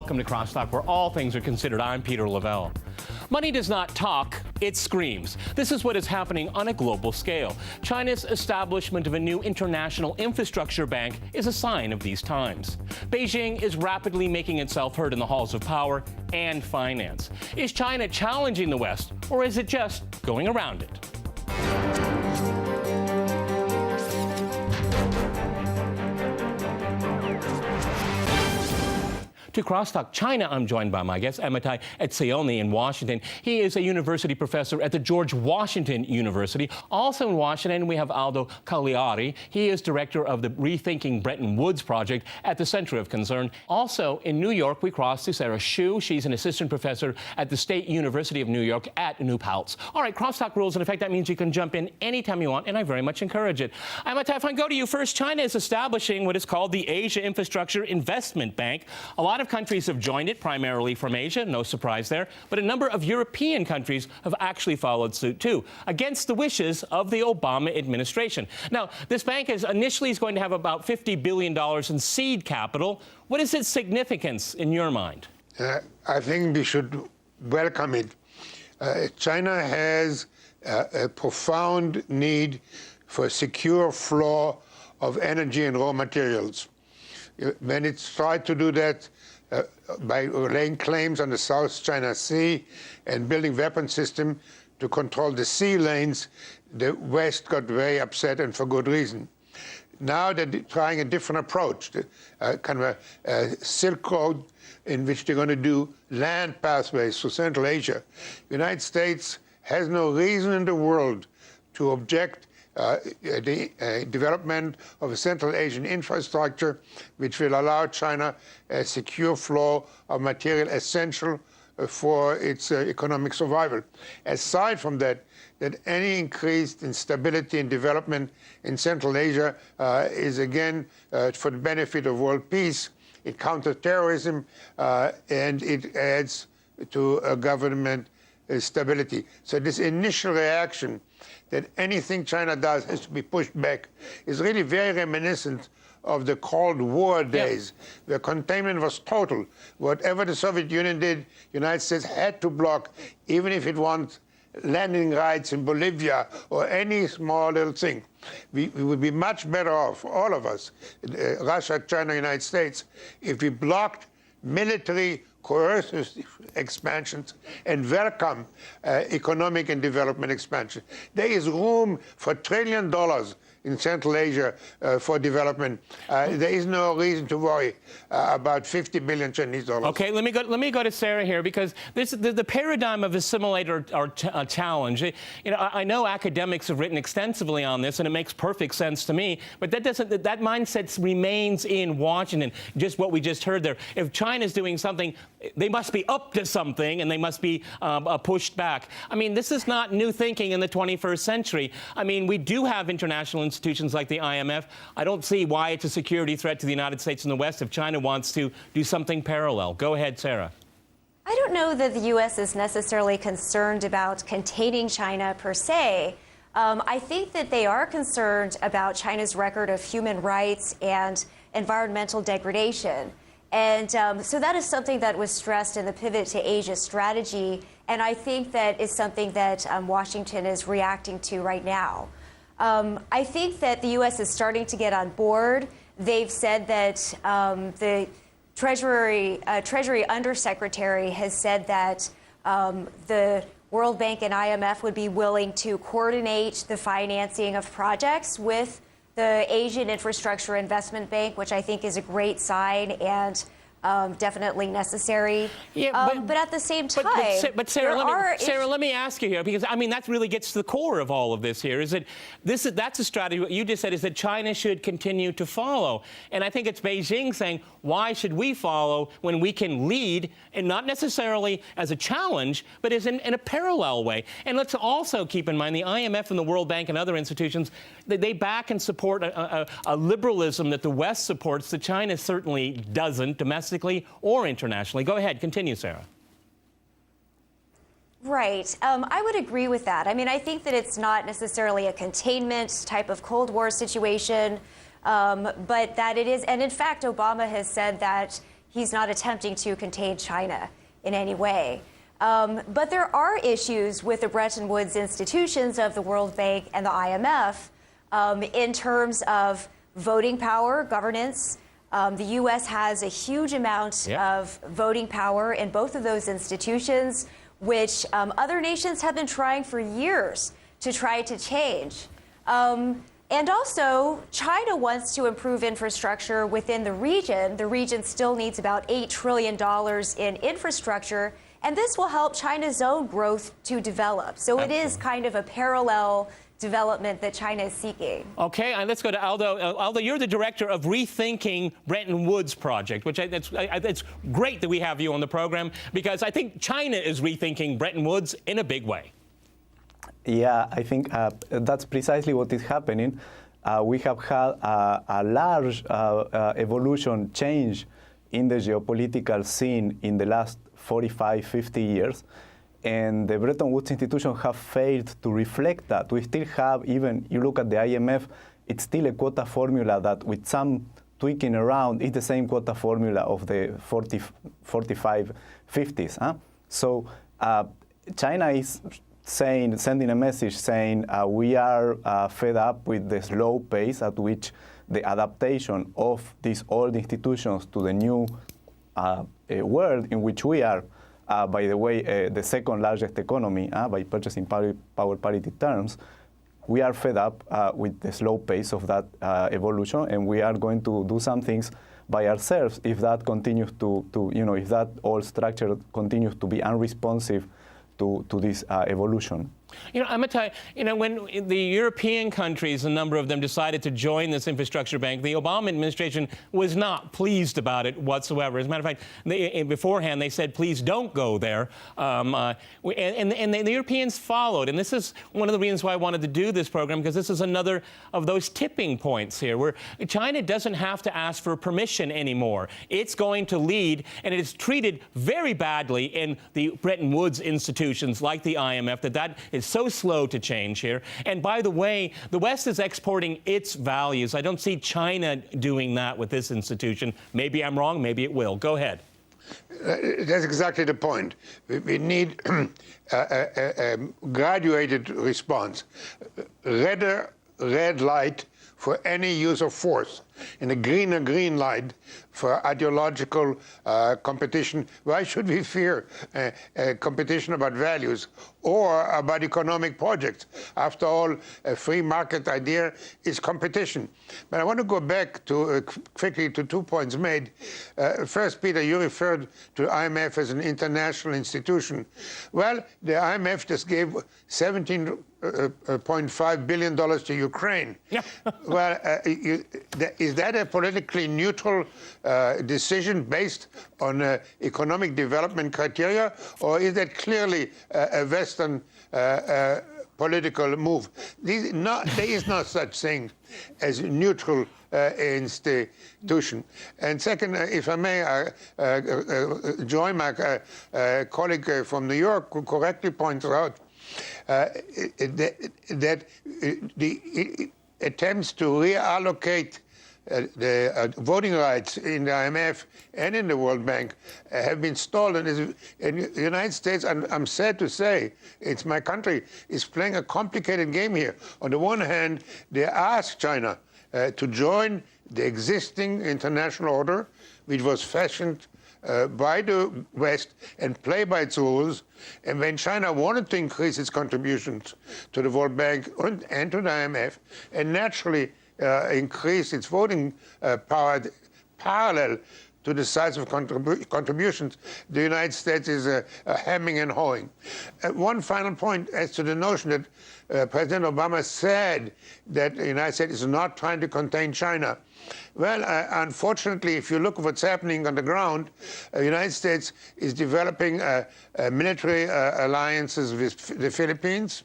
Welcome to CrossTalk, where all things are considered. I'm Peter Lavelle. Money does not talk, it screams. This is what is happening on a global scale. China's establishment of a new international infrastructure bank is a sign of these times. Beijing is rapidly making itself heard in the halls of power and finance. Is China challenging the West, or is it just going around it? To CrossTalk China, I'm joined by my guest, Amitai Etzioni in Washington. He is a university professor at the George Washington University. Also in Washington, we have Aldo Caliari. He is director of the Rethinking Bretton Woods project at the Center of Concern. Also in New York, we cross to Sara Hsu. She's an assistant professor at the State University of New York at New Paltz. All right, CrossTalk rules in effect. That means you can jump in anytime you want, and I very much encourage it. Amitai, if I go to you first, China is establishing what is called the Asia Infrastructure Investment Bank. A lot of countries have joined it, primarily from Asia, no surprise there, but a number of European countries have actually followed suit too, against the wishes of the Obama administration. Now, this bank is initially going to have about $50 billion in seed capital. What is its significance in your mind? I think we should welcome it. China has a profound need for a secure flow of energy and raw materials. When it's tried to do that by laying claims on the South China Sea and building weapon system to control the sea lanes, the West got very upset, and for good reason. Now they're trying a different approach, kind of a Silk Road in which they're going to do land pathways to Central Asia. The United States has no reason in the world to object the development of a Central Asian infrastructure which will allow China a secure flow of material essential for its economic survival. Aside from that, any increased instability and development in Central Asia is again for the benefit of world peace. It counters terrorism and it adds to government stability. So this initial reaction that anything China does has to be pushed back is really very reminiscent of the Cold War days, where containment was total. Whatever the Soviet Union did, the United States had to block, even if it wants landing rights in Bolivia or any small little thing. We would be much better off, all of us, Russia, China, United States, if we blocked military coercive expansions and welcome economic and development expansion. There is room for $1 trillion in Central Asia for development. There is no reason to worry about 50 billion Chinese dollars. Okay, let me go to Sara here, because this, the paradigm of assimilate or challenge. You know, I know academics have written extensively on this, and it makes perfect sense to me. But that mindset remains in Washington. Just what we just heard there. If China's doing something, they must be up to something, and they must be pushed back. I mean, this is not new thinking in the 21st century. I mean, we do have international institutions like the IMF. I don't see why it's a security threat to the United States and the West if China wants to do something parallel. Go ahead, Sara. I don't know that the U.S. is necessarily concerned about containing China per se. I think that they are concerned about China's record of human rights and environmental degradation. And so that is something that was stressed in the Pivot to Asia strategy, and I think that is something that Washington is reacting to right now. I think that the U.S. is starting to get on board. They've said that the Treasury Undersecretary has said that the World Bank and IMF would be willing to coordinate the financing of projects with the Asian Infrastructure Investment Bank, which I think is a great sign and definitely necessary. Yeah, but at the same time, but Sara, let me ask you here, because I mean that really gets to the core of all of this here. That's a strategy. What you just said is that China should continue to follow, and I think it's Beijing saying, why should we follow when we can lead, and not necessarily as a challenge, but as in a parallel way. And let's also keep in mind the IMF and the World Bank and other institutions, they back and support a liberalism that the West supports that China certainly doesn't domestically or internationally. Go ahead, continue, Sara. Right. I would agree with that. I mean, I think that it's not necessarily a containment type of Cold War situation, but that it is. And in fact, Obama has said that he's not attempting to contain China in any way. But there are issues with the Bretton Woods institutions of the World Bank and the IMF in terms of voting power, governance. The U.S. has a huge amount of voting power in both of those institutions, which other nations have been trying for years to try to change. And also, China wants to improve infrastructure within the region. The region still needs about $8 trillion in infrastructure, and this will help China's own growth to develop. So it is kind of a parallel development that China is seeking. Okay, and let's go to Aldo. Aldo, you're the director of Rethinking Bretton Woods Project, which it's great that we have you on the program, because I think China is rethinking Bretton Woods in a big way. Yeah, I think that's precisely what is happening. We have had a large evolution change in the geopolitical scene in the last 45, 50 years. And the Bretton Woods institutions have failed to reflect that. We still have, even you look at the IMF, it's still a quota formula that with some tweaking around, it's the same quota formula of the 45, 50s. Huh? So China is sending a message saying we are fed up with the slow pace at which the adaptation of these old institutions to the new world in which we are, by the way, the second largest economy by purchasing power parity terms. We are fed up with the slow pace of that evolution, and we are going to do some things by ourselves if that continues if that old structure continues to be unresponsive to this evolution. Amitai, when the European countries, a number of them decided to join this infrastructure bank, the Obama administration was not pleased about it whatsoever. As a matter of fact, beforehand they said, please don't go there. And the Europeans followed. And this is one of the reasons why I wanted to do this program, because this is another of those tipping points here, where China doesn't have to ask for permission anymore. It's going to lead, and it is treated very badly in the Bretton Woods institutions like the IMF, that is so slow to change here. And by the way, the West is exporting its values. I don't see China doing that with this institution. Maybe I'm wrong. Maybe it will. Go ahead. That's exactly the point. We need a graduated response. Red light for any use of force, and a green light for ideological competition. Why should we fear competition about values or about economic projects? After all, a free market idea is competition. But I want to go back to quickly to 2 points made. First, Peter, you referred to IMF as an international institution. Well, the IMF just gave $17.5 billion to Ukraine. Yeah. Well, is that a politically neutral decision based on economic development criteria, or is that clearly a Western political move? There is no such thing as neutral institution. And second, if I may join my colleague from New York, who correctly points out that the attempts to reallocate the voting rights in the IMF and in the World Bank have been stalled. And the United States, I'm sad to say, it's my country, is playing a complicated game here. On the one hand, they ask China to join the existing international order, which was fashioned by the West and play by its rules. And when China wanted to increase its contributions to the World Bank and to the IMF, and naturally increase its voting power parallel to the size of contributions, the United States is hemming and hawing. One final point as to the notion that President Obama said that the United States is not trying to contain China. Well, unfortunately, if you look at what's happening on the ground, the United States is developing military alliances with the Philippines.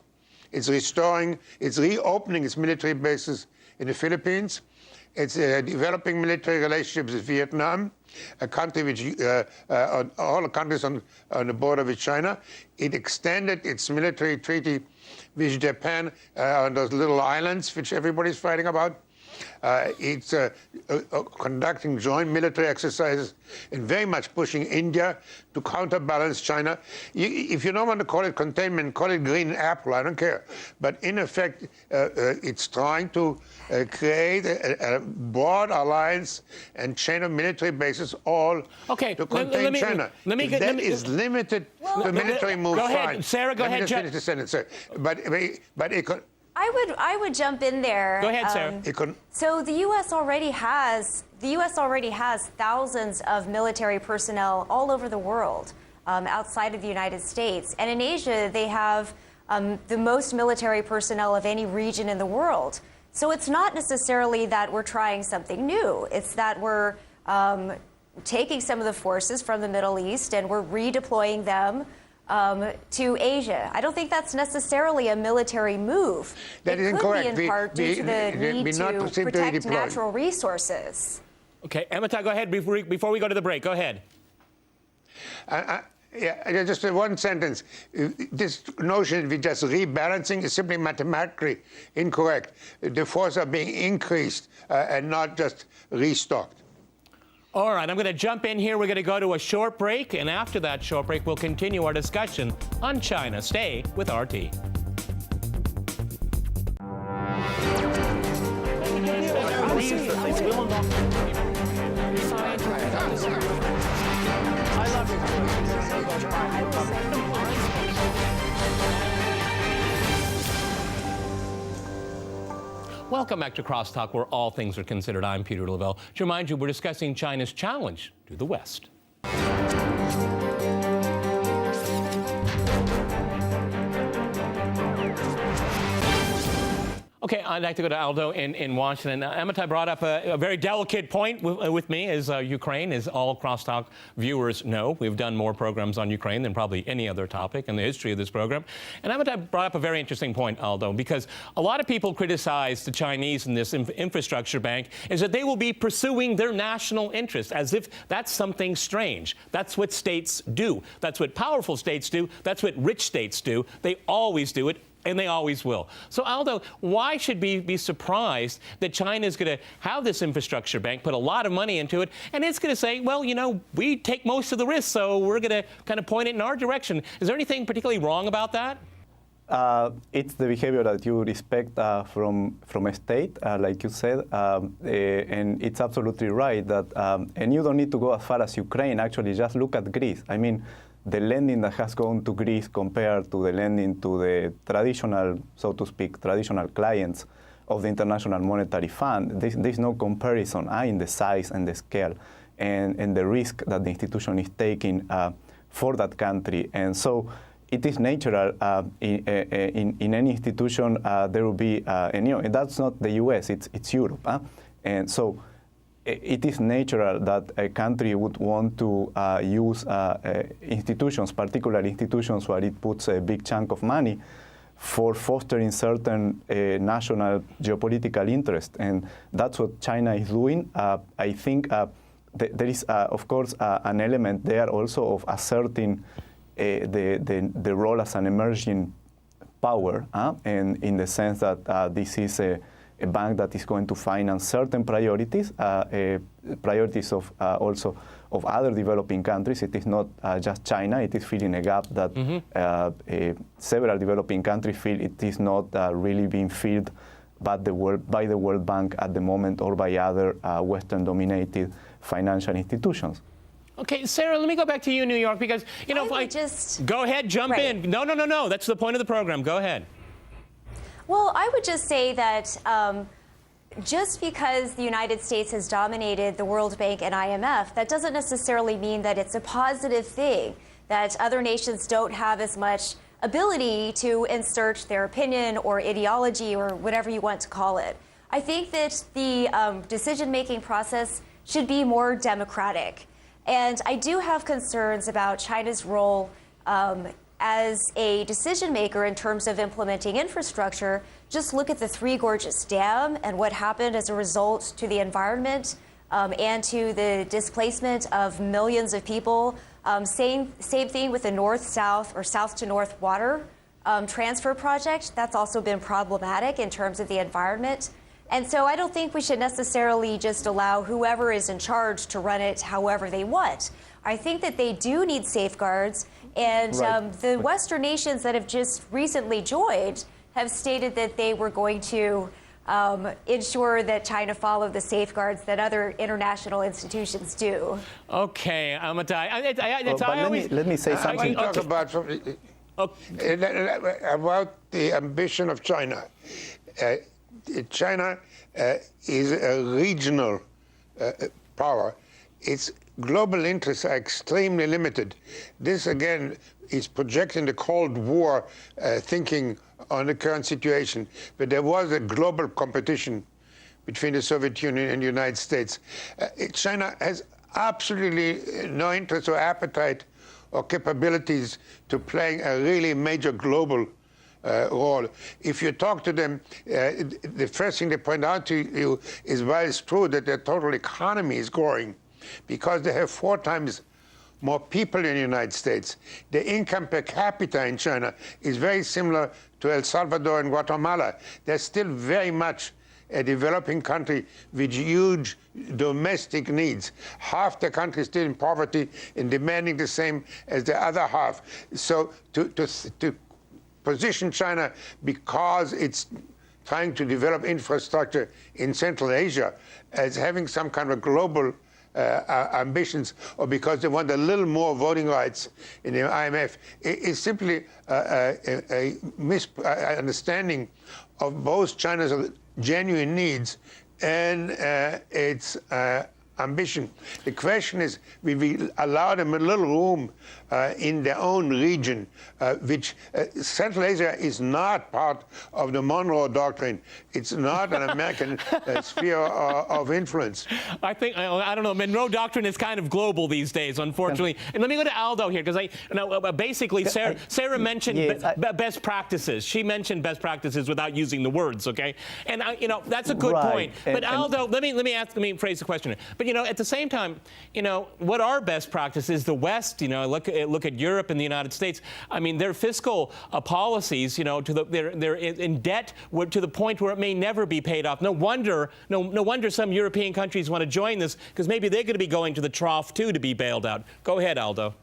It's reopening its military bases in the Philippines. It's developing military relationships with Vietnam, a country which, all the countries on the border with China. It extended its military treaty with Japan on those little islands which everybody's fighting about. It's conducting joint military exercises and very much pushing India to counterbalance China. If you don't want to call it containment, call it green apple, I don't care. But in effect, it's trying to create a broad alliance and chain of military bases all to contain China. That is limited to military moves. Go ahead, Sarah, go ahead. Let me just finish the sentence, sir. But it could... I would jump in there. Go ahead, Sarah. So the U.S. already has thousands of military personnel all over the world, outside of the United States, and in Asia they have the most military personnel of any region in the world. So it's not necessarily that we're trying something new. It's that we're taking some of the forces from the Middle East and we're redeploying them to Asia. I don't think that's necessarily a military move. That is incorrect. It could be in part due to the need to protect natural resources. Okay, Amitai, go ahead before we go to the break. Go ahead. Yeah, just one sentence. This notion of just rebalancing is simply mathematically incorrect. The forces are being increased and not just restocked. All right, I'm going to jump in here. We're going to go to a short break, and after that short break, we'll continue our discussion on China. Stay with RT. Welcome back to CrossTalk, where all things are considered. I'm Peter Lavelle. To remind you, we're discussing China's challenge to the West. Okay, I'd like to go to Aldo in Washington. Amitai brought up a very delicate point with me, as Ukraine, as all CrossTalk viewers know. We've done more programs on Ukraine than probably any other topic in the history of this program. And Amitai brought up a very interesting point, Aldo, because a lot of people criticize the Chinese in this infrastructure bank is that they will be pursuing their national interests as if that's something strange. That's what states do. That's what powerful states do. That's what rich states do. They always do it. And they always will. So, Aldo, why should we be surprised that China is going to have this infrastructure bank, put a lot of money into it, and it's going to say, well, you know, we take most of the risk, so we're going to kind of point it in our direction. Is there anything particularly wrong about that? It's the behavior that you would expect from a state, like you said, and it's absolutely right that, and you don't need to go as far as Ukraine. Actually, just look at Greece. I mean, the lending that has gone to Greece compared to the lending to the traditional, so to speak, traditional clients of the International Monetary Fund, there's no comparison in the size and the scale and the risk that the institution is taking for that country. And so it is natural in any institution there will be, and you know, that's not the US, it's Europe. And so it is natural that a country would want to use institutions, particularly institutions where it puts a big chunk of money for fostering certain national geopolitical interest. And that's what China is doing. I think there is, of course, an element there also of asserting the role as an emerging power, and in the sense that this is a bank that is going to finance certain priorities, priorities of also of other developing countries. It is not just China. It is filling a gap that several developing countries feel it is not really being filled by the World Bank at the moment or by other Western-dominated financial institutions. Okay, Sarah, let me go back to you in New York because, you know, go ahead, jump in. No. That's the point of the program. Go ahead. Well, I would just say that just because the United States has dominated the World Bank and IMF, that doesn't necessarily mean that it's a positive thing, that other nations don't have as much ability to insert their opinion or ideology or whatever you want to call it. I think that the decision-making process should be more democratic. And I do have concerns about China's role as a decision maker in terms of implementing infrastructure. Just look at the Three Gorges Dam and what happened as a result to the environment and to the displacement of millions of people. Same thing with the north-south or south-to-north water transfer project. That's also been problematic in terms of the environment. And so I don't think we should necessarily just allow whoever is in charge to run it however they want. I think that they do need safeguards, and the Western nations that have just recently joined have stated that they were going to ensure that China follow the safeguards that other international institutions do. Okay, Amitai. Let me say something. Talk about the ambition of China. China is a regional power. Its global interests are extremely limited. This, again, is projecting the Cold War thinking on the current situation. But there was a global competition between the Soviet Union and the United States. China has absolutely no interest or appetite or capabilities to play a really major global role. If you talk to them, the first thing they point out to you is, while it's true that their total economy is growing, because they have 4 times more people in the United States. The income per capita in China is very similar to El Salvador and Guatemala. They're still very much a developing country with huge domestic needs. Half the country is still in poverty and demanding the same as the other half. So to position China, because it's trying to develop infrastructure in Central Asia, as having some kind of global ambitions, or because they want a little more voting rights in the IMF, is simply a misunderstanding of both China's genuine needs and its ambition. The question is, we allow them a little room in their own region, which Central Asia is not part of the Monroe Doctrine. It's not an American sphere of influence. I think, I don't know, Monroe Doctrine is kind of global these days, unfortunately. And let me go to Aldo here, because basically Sarah mentioned best practices. She mentioned best practices without using the words, okay? And, that's a good point. But Aldo, let me phrase the question. But, at the same time, what are best practices? The West, look at Europe and the United States. I mean, their fiscal policies, they're in debt to the point where it may never be paid off. No wonder some European countries want to join this, because maybe they're going to be going to the trough too to be bailed out. Go ahead, Aldo.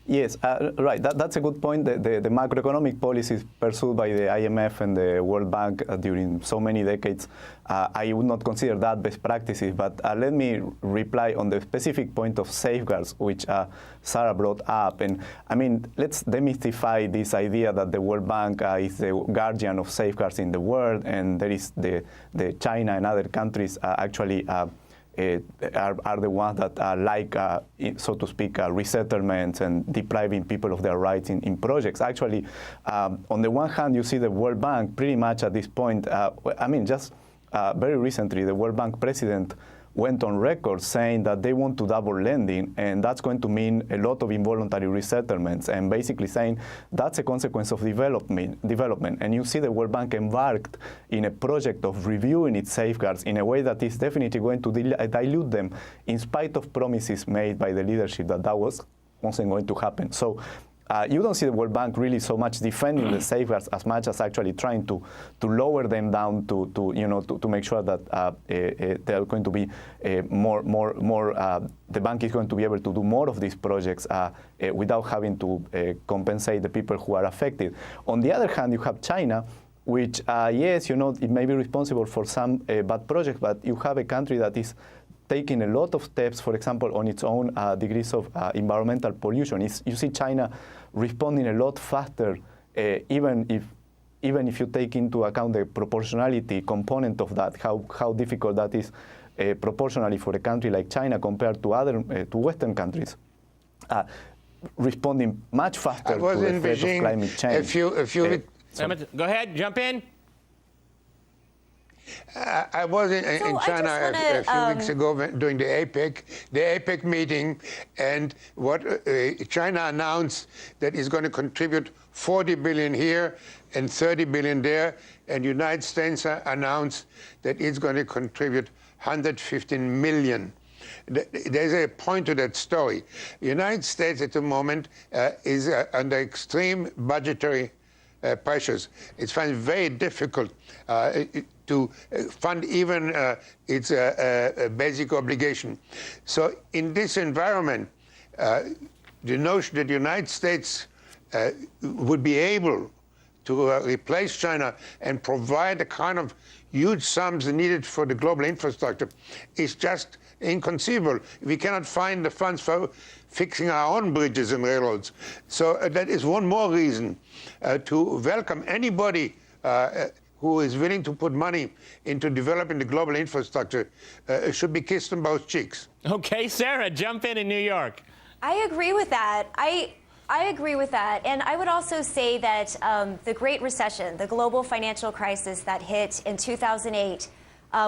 Yes, right. That's a good point. The macroeconomic policies pursued by the IMF and the World Bank during so many decades, I would not consider that best practices. But let me reply on the specific point of safeguards, which Sarah brought up. And I mean, let's demystify this idea that the World Bank is the guardian of safeguards in the world, and there is the China and other countries actually are the ones that like, so to speak, resettlements and depriving people of their rights in projects. Actually, on the one hand, you see the World Bank pretty much at this point, just very recently, the World Bank president went on record saying that they want to double lending, and that's going to mean a lot of involuntary resettlements, and basically saying that's a consequence of development. And you see the World Bank embarked in a project of reviewing its safeguards in a way that is definitely going to dilute them, in spite of promises made by the leadership that wasn't going to happen. So you don't see the World Bank really so much defending the safeguards as much as actually trying to lower them down to make sure that they are going to be more. The bank is going to be able to do more of these projects without having to compensate the people who are affected. On the other hand, you have China, which yes, it may be responsible for some bad projects, but you have a country that is taking a lot of steps, for example, on its own degrees of environmental pollution. You see China responding a lot faster, even if you take into account the proportionality component of that, how difficult that is proportionally for a country like China compared to other to Western countries, responding much faster to the threat of climate change. Go ahead, jump in. I was in China a few weeks ago during the APEC meeting, and what China announced that is going to contribute 40 billion here and 30 billion there, and the United States announced that it's going to contribute 115 million. There's a point to that story. The United States at the moment is under extreme budgetary pressures. It finds it very difficult to fund even its basic obligation. So in this environment, the notion that the United States would be able to replace China and provide the kind of huge sums needed for the global infrastructure is just inconceivable. We cannot find the funds for fixing our own bridges and railroads. So that is one more reason to welcome anybody who is willing to put money into developing the global infrastructure. Should be kissed on both cheeks. Okay, Sarah, jump in New York. I agree with that. I agree with that. And I would also say that the Great Recession, the global financial crisis that hit in 2008,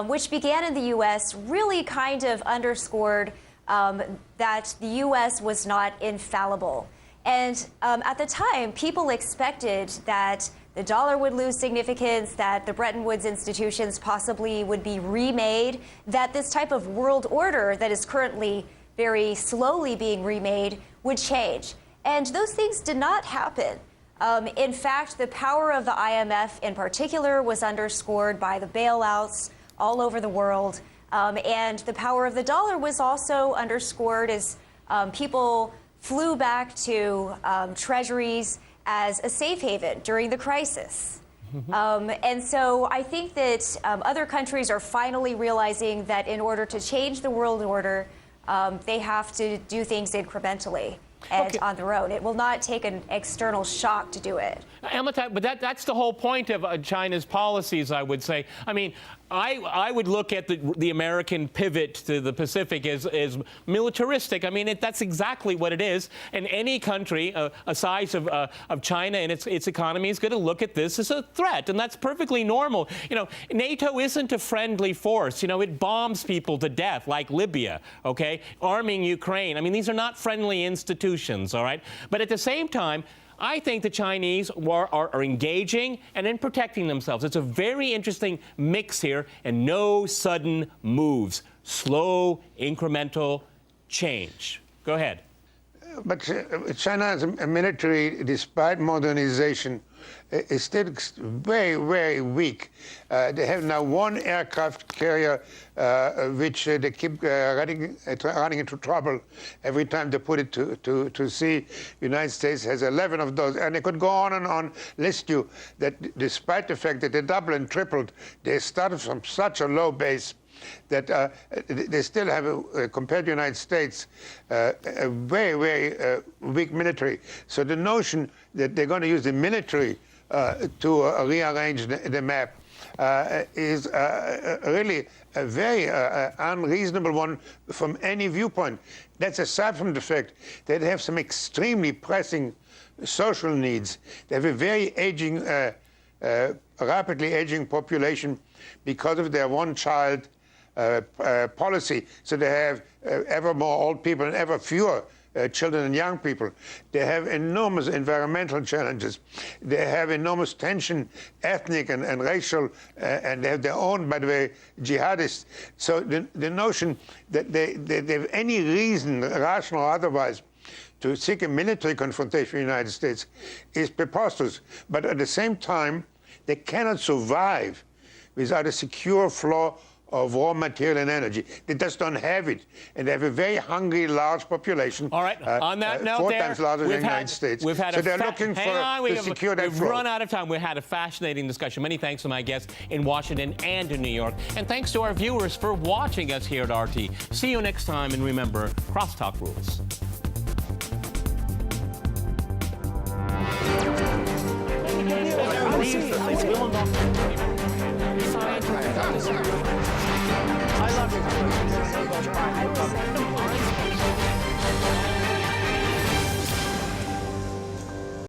which began in the U.S., really kind of underscored that the U.S. was not infallible. And at the time, people expected that the dollar would lose significance, that the Bretton Woods institutions possibly would be remade, that this type of world order that is currently very slowly being remade would change. And those things did not happen. In fact, the power of the IMF in particular was underscored by the bailouts all over the world. And the power of the dollar was also underscored as people flew back to treasuries as a safe haven during the crisis. And so I think that other countries are finally realizing that in order to change the world order, they have to do things incrementally and on their own. It will not take an external shock to do it. Amitai, but that's the whole point of China's policies, I would say. I mean, I would look at the American pivot to the Pacific as militaristic. I mean, that's exactly what it is. And any country a size of China and its economy is going to look at this as a threat, and that's perfectly normal. You know, NATO isn't a friendly force. You know, it bombs people to death, like Libya, okay, arming Ukraine. I mean, these are not friendly institutions, all right? But at the same time, I think the Chinese are engaging and in protecting themselves. It's a very interesting mix here, and no sudden moves. Slow, incremental change. Go ahead. But China's military, despite modernization, is still very, very weak. They have now one aircraft carrier which they keep running into trouble every time they put it to sea. The United States has 11 of those, and they could go on and on, list you that despite the fact that they doubled and tripled, they started from such a low base that they still have, compared to the United States, a very, very weak military. So the notion that they're going to use the military to rearrange the map is really a very unreasonable one from any viewpoint. That's aside from the fact that they have some extremely pressing social needs. They have a very aging, rapidly aging population because of their one-child policy. So they have ever more old people and ever fewer children and young people. They have enormous environmental challenges. They have enormous tension, ethnic and racial, and they have their own, by the way, jihadists. So the notion that they have any reason, rational or otherwise, to seek a military confrontation with the United States is preposterous. But at the same time, they cannot survive without a secure flow of raw material and energy. They just don't have it. And they have a very hungry, large population. All right. On that note, 4 times larger than the United States. We've had so they're looking to secure that flow. We've run out of time. We've had a fascinating discussion. Many thanks to my guests in Washington and in New York. And thanks to our viewers for watching us here at RT. See you next time. And remember, CrossTalk rules. Science